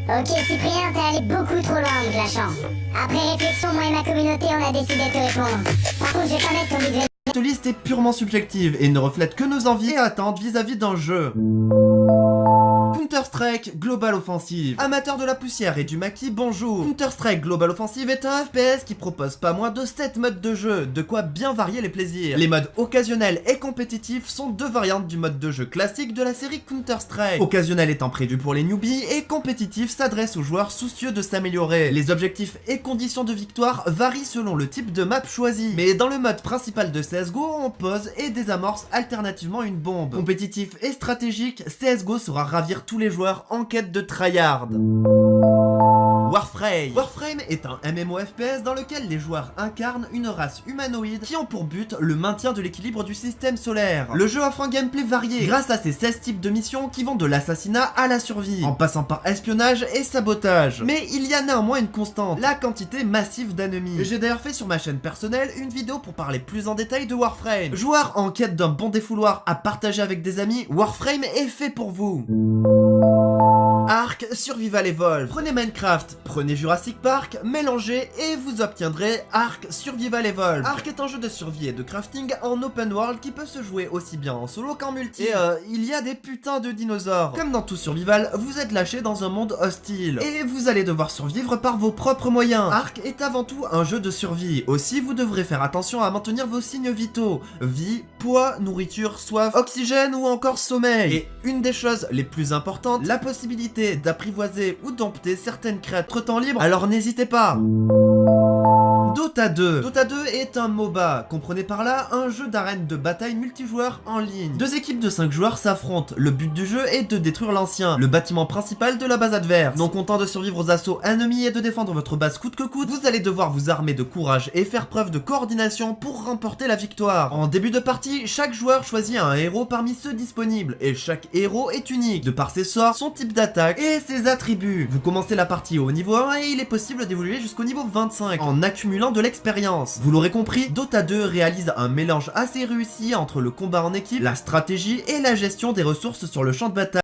Ok Cyprien, t'es allé beaucoup trop loin, Glachant. Après réflexion, moi et ma communauté, on a décidé de te répondre. Par contre, je vais pas mettre ton visuel. Cette liste est purement subjective et ne reflète que nos envies et attentes vis-à-vis d'un jeu. Counter-Strike Global Offensive. Amateurs de la poussière et du maquis, bonjour. Counter-Strike Global Offensive est un FPS qui propose pas moins de 7 modes de jeu, de quoi bien varier les plaisirs. Les modes occasionnels et compétitifs sont deux variantes du mode de jeu classique de la série Counter-Strike. Occasionnel étant prévu pour les newbies et compétitif s'adresse aux joueurs soucieux de s'améliorer. Les objectifs et conditions de victoire varient selon le type de map choisi. Mais dans le mode principal de CSGO, on pose et désamorce alternativement une bombe. Compétitif et stratégique, CSGO saura ravir tous les joueurs en quête de tryhard. Warframe. Warframe est un MMO-FPS dans lequel les joueurs incarnent une race humanoïde qui ont pour but le maintien de l'équilibre du système solaire. Le jeu offre un gameplay varié grâce à ses 16 types de missions qui vont de l'assassinat à la survie, en passant par espionnage et sabotage. Mais il y a néanmoins une constante, la quantité massive d'ennemis. J'ai d'ailleurs fait sur ma chaîne personnelle une vidéo pour parler plus en détail de Warframe. Joueur en quête d'un bon défouloir à partager avec des amis, Warframe est fait pour vous. Ark Survival Evolved. Prenez Minecraft, prenez Jurassic Park, mélangez et vous obtiendrez Ark Survival Evolved. Ark est un jeu de survie et de crafting en open world qui peut se jouer aussi bien en solo qu'en multi. Et il y a des putains de dinosaures. Comme dans tout survival, vous êtes lâché dans un monde hostile et vous allez devoir survivre par vos propres moyens. Ark est avant tout un jeu de survie. Aussi, vous devrez faire attention à maintenir vos signes vitaux: vie, poids, nourriture, soif, oxygène ou encore sommeil. Et une des choses les plus importantes, la possibilité d'apprivoiser ou dompter certaines créatures temps libre, alors n'hésitez pas. Dota 2. Dota 2 est un MOBA, comprenez par là un jeu d'arène de bataille multijoueur en ligne. Deux équipes de 5 joueurs s'affrontent, le but du jeu est de détruire l'ancien, le bâtiment principal de la base adverse. Non content de survivre aux assauts ennemis et de défendre votre base coûte que coûte, vous allez devoir vous armer de courage et faire preuve de coordination pour remporter la victoire. En début de partie, chaque joueur choisit un héros parmi ceux disponibles, et chaque héros est unique, de par ses sorts, son type d'attaque et ses attributs. Vous commencez la partie au niveau 1 et il est possible d'évoluer jusqu'au niveau 25, en accumulant de l'expérience. Vous l'aurez compris, Dota 2 réalise un mélange assez réussi entre le combat en équipe, la stratégie et la gestion des ressources sur le champ de bataille.